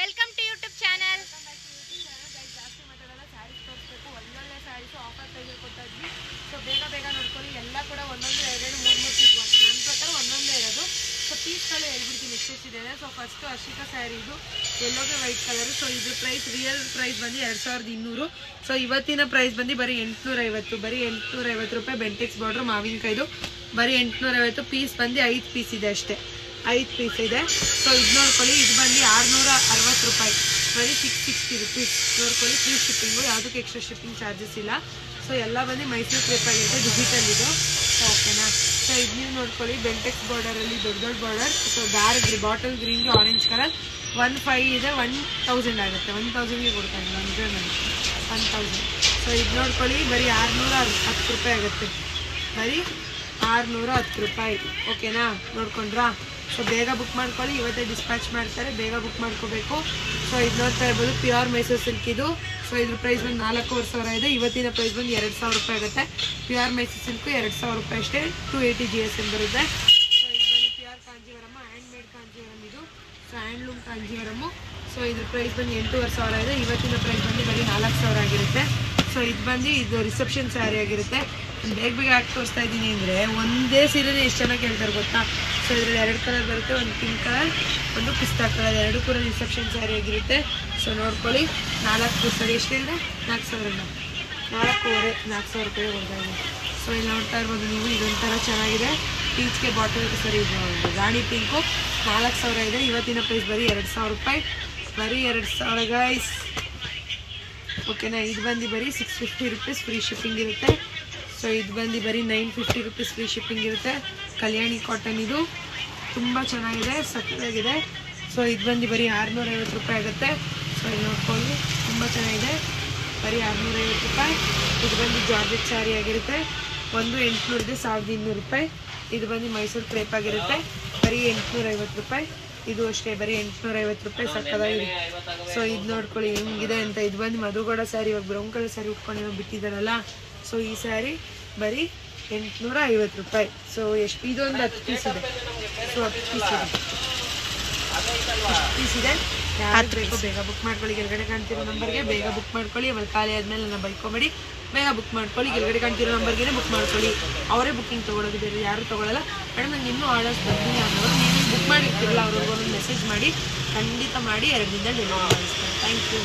Welcome to YouTube channel. ಜಾಸ್ತಿ ಮಾತಾಡಲ್ಲ, ಸ್ಯಾರೀಸ್ ತೋರಿಸ್ಬೇಕು. ಒಳ್ಳೊಳ್ಳೆ ಸ್ಯಾರೀಸು ಆಫರ್ ಪ್ರೈಸಲ್ಲಿ ಕೊಡ್ತಾ ಇದ್ವಿ. ಸೊ ಬೇಗ ನೋಡ್ಕೊಳ್ಳಿ. ಎಲ್ಲ ಕೂಡ ಒಂದೊಂದು 2-3 ಪೀಸ್ ನನ್ನ ಪ್ರಕಾರ ಒಂದೊಂದೇ ಇರೋದು. ಸೊ ಪೀಸ್ಗಳು ಹೇಳ್ಬಿಡ್ತೀನಿ ಎಷ್ಟೆಷ್ಟಿದೆ. ಸೊ ಫಸ್ಟು ಅಶಿಕಾ ಸ್ಯಾರಿ, ಇದು ಎಲ್ಲೋಗೆ ವೈಟ್ ಕಲರು. ಸೊ ಇದ್ರ ಪ್ರೈಸ್ ರಿಯಲ್ ಪ್ರೈಸ್ ಬಂದು 2200. ಸೊ ಇವತ್ತಿನ ಪ್ರೈಸ್ ಬಂದು ಬರೀ 850. ಬರೀ 850 ರೂಪಾಯಿ. ಬೆಂಟೆಕ್ಸ್ ಬಾರ್ಡ್ರು ಮಾವಿನಕಾಯ್ದು ಬರೀ 850. ಪೀಸ್ ಬಂದು 5 ಪೀಸ್ ಇದೆ ಅಷ್ಟೇ, 5 ಪೀಸ್ ಇದೆ. ಸೊ ಇದು ನೋಡ್ಕೊಳ್ಳಿ, ಇದು ಬಂದು 660 ರೂಪಾಯಿ. ಬರೀ 660 ರುಪೀಸ್ ನೋಡ್ಕೊಳ್ಳಿ. ಫ್ರೀ ಶಿಪ್ಪಿಂಗು, ಯಾವುದಕ್ಕೆ ಎಕ್ಸ್ಟ್ರಾ ಶಿಪ್ಪಿಂಗ್ ಚಾರ್ಜಸ್ ಇಲ್ಲ. ಸೊ ಎಲ್ಲ ಬಂದು ಮೈಸೂರು ಕ್ರೇಪ್ ಆಗಿರುತ್ತೆ, ಡಿಜಿಟಲ್ ಇದು. ಓಕೆನಾ. ಸೊ ಇದು ನೀವು ನೋಡ್ಕೊಳ್ಳಿ, ಬೆಂಟೆಕ್ಸ್ ಬಾರ್ಡರಲ್ಲಿ ದೊಡ್ಡ ಬಾರ್ಡರ್. ಸೊ ಡಾರ್ಕ್ ಬಾಟಲ್ ಗ್ರೀನ್ಗೆ ಆರೆಂಜ್ ಕಲರ್ 1500 ಇದೆ. 1000 ಆಗುತ್ತೆ. 1000ಗೆ ಕೊಡ್ತಾನೆ 1000. ಸೊ ಇದು ನೋಡ್ಕೊಳ್ಳಿ, ಬರೀ 610 ರೂಪಾಯಿ ಆಗುತ್ತೆ. ಬರೀ 610 ರೂಪಾಯಿ. ಓಕೆನಾ, ನೋಡ್ಕೊಂಡ್ರಾ. ಸೊ ಬೇಗ ಬುಕ್ ಮಾಡ್ಕೊಳ್ಳಿ, ಇವತ್ತೇ ಡಿಸ್ಪ್ಯಾಚ್ ಮಾಡ್ತಾರೆ, ಬೇಗ ಬುಕ್ ಮಾಡ್ಕೋಬೇಕು. ಸೊ ಇದು ನೋಡ್ತಾ ಇರ್ಬೋದು, ಪ್ಯೂರ್ ಮೈಸೂರು ಸಿಲ್ಕ್ ಇದು. ಸೊ ಇದ್ರ ಪ್ರೈಸ್ ಬಂದು 4500 ಇದೆ. ಇವತ್ತಿನ ಪ್ರೈಸ್ ಬಂದು 2000 ರೂಪಾಯಿ ಆಗುತ್ತೆ. ಪ್ಯೂರ್ ಮೈಸೂರು ಸಿಲ್ಕು 2000 ರೂಪಾಯಿ ಅಷ್ಟೇ. 280 GSM ಬರುತ್ತೆ. ಸೊ ಇದು ಬಂದು pure Kanjeevaram, hand made Kanjeevaram ಇದು. So handloom Kanjeevaram. ಸೊ ಇದ್ರ ಪ್ರೈಸ್ ಬಂದು 8500 ಇದೆ. ಇವತ್ತಿನ ಪ್ರೈಸ್ ಬಂದು ಬರೀ 4000 ಆಗಿರುತ್ತೆ. ಸೊ ಇದು ರಿಸೆಪ್ಷನ್ ಸ್ಯಾರಿ ಆಗಿರುತ್ತೆ. ಬೇಗ ಯಾಕೆ ತೋರಿಸ್ತಾ ಇದ್ದೀನಿ ಅಂದರೆ, ಒಂದೇ ಸೀರೆನೇ ಎಷ್ಟು ಚೆನ್ನಾಗಿ ಹೇಳ್ತಾರೆ ಗೊತ್ತಾ. ಸೊ ಇದರಲ್ಲಿ 2 ಕಲರ್ ಬರುತ್ತೆ, ಒಂದು ಪಿಂಕ್ ಕಲರ್, ಒಂದು ಪಿಸ್ತಾ ಕಲರ್. 2 ಕೂಡ ರಿಸೆಪ್ಷನ್ ಸ್ಯಾರಿ ಆಗಿರುತ್ತೆ. ಸೊ ನೋಡ್ಕೊಳ್ಳಿ, 4 ಸರಿ ಎಷ್ಟು ಹೇಳಿದೆ, 4000 4,500 ರೂಪಾಯಿ ಕೊಡ್ತಾ ಇದೆ. ಸೊ ಇಲ್ಲಿ ನೋಡ್ತಾ ಇರ್ಬೋದು ನೀವು, ಇದೊಂಥರ ಚೆನ್ನಾಗಿದೆ. ಪೀಚ್ಗೆ ಬಾಟಲ್ ಸರಿ, ಇದು ರಾಣಿ ಪಿಂಕು 4000 ಇದೆ. ಇವತ್ತಿನ ಪ್ರೈಸ್ ಬರೀ 2000 ರೂಪಾಯಿ. ಬರೀ 2000 ಗೈಸ್. ಓಕೆನಾ. ಇದು ಬಂದು ಬರೀ 650 ರುಪೀಸ್ ಫ್ರೀ ಶಿಪ್ಪಿಂಗ್ ಇರುತ್ತೆ. ಸೊ ಇದು ಬಂದು ಬರೀ 950 ರುಪೀಸ್ ಫ್ರೀ ಶಿಪ್ಪಿಂಗ್ ಇರುತ್ತೆ. ಕಲ್ಯಾಣಿ ಕಾಟನ್ ಇದು ತುಂಬ ಚೆನ್ನಾಗಿದೆ, ಸಕ್ಕತ್ತಾಗಿದೆ. ಸೊ ಇದು ಬಂದು ಬರೀ 650 ರೂಪಾಯಿ ಆಗುತ್ತೆ. ಸೊ ಇದು ನೋಡ್ಕೊಳ್ಳಿ, ತುಂಬ ಚೆನ್ನಾಗಿದೆ. ಬರೀ 650 ರೂಪಾಯಿ. ಇದು ಬಂದು ಜಾರ್ಜೆಟ್ ಸ್ಯಾರಿ ಆಗಿರುತ್ತೆ. ಒಂದು 800 ಇದೆ, 1200 ರೂಪಾಯಿ. ಇದು ಬಂದು ಮೈಸೂರು ಕ್ರೇಪ್ ಆಗಿರುತ್ತೆ. ಬರೀ 850 ರೂಪಾಯಿ. ಇದು ಅಷ್ಟೇ, ಬರೀ 850 ರೂಪಾಯಿ. ಸಕ್ಕದಾಗಿದೆ. ಸೊ ಇದು ನೋಡ್ಕೊಳ್ಳಿ ಹೆಂಗಿದೆ ಅಂತ. ಇದು ಬಂದು ಮಧುಗೌಡ ಸ್ಯಾರಿ, ಇವಾಗ ಬ್ರೌನ್ ಕಲರ್ ಸ್ಯಾರಿ ಉಟ್ಕೊಂಡು ಬಿಟ್ಟಿದ್ದಾರಲ್ಲ. ಸೊ ಈ ಸ್ಯಾರಿ ಬರೀ 850 ರೂಪಾಯಿ. ಸೊ ಎಷ್ಟು, ಇದೊಂದು 10 ಪೀಸ್ ಇದೆ. ಸೊ 10 ಪೀಸ್ ಇದೆ. ಯಾರು ಬೇಕೋ ಬೇಗ ಬುಕ್ ಮಾಡ್ಕೊಳ್ಳಿ. ಕೆಳಗಡೆ ಕಾಣ್ತಿರೋ ನಂಬರ್ಗೆ ಬೇಗ ಬುಕ್ ಮಾಡ್ಕೊಳ್ಳಿ. ಆಮೇಲೆ ಖಾಲಿ ಆದಮೇಲೆ ನನ್ನ ಬೈಕೋಬೇಡಿ, ಬೇಗ ಬುಕ್ ಮಾಡ್ಕೊಳ್ಳಿ. ಕೆಳಗಡೆ ಕಾಣ್ತಿರೋ ನಂಬರ್ಗೆ ಬುಕ್ ಮಾಡ್ಕೊಳ್ಳಿ. ಅವರೇ ಬುಕ್ಕಿಂಗ್ ತೊಗೊಳೋದಿದ್ದಾರೆ, ಯಾರು ತೊಗೊಳ್ಳಲ್ಲ. ಮೇಡಮ್ ನಂಗೆ ಇನ್ನೂ ಆರ್ಡರ್ಸ್ ಬಂದಿಲ್ಲ ಅನ್ನೋರು, ನೀವು ಬುಕ್ ಮಾಡಿರ್ತೀರಲ್ಲ ಅವ್ರಿಗೆ ಒಂದು ಮೆಸೇಜ್ ಮಾಡಿ, ಖಂಡಿತ ಮಾಡಿ 2 ದಿನದಲ್ಲಿ ಡೆಲಿವರಿ ಮಾಡಿಸ್ತಾರೆ. Thank you.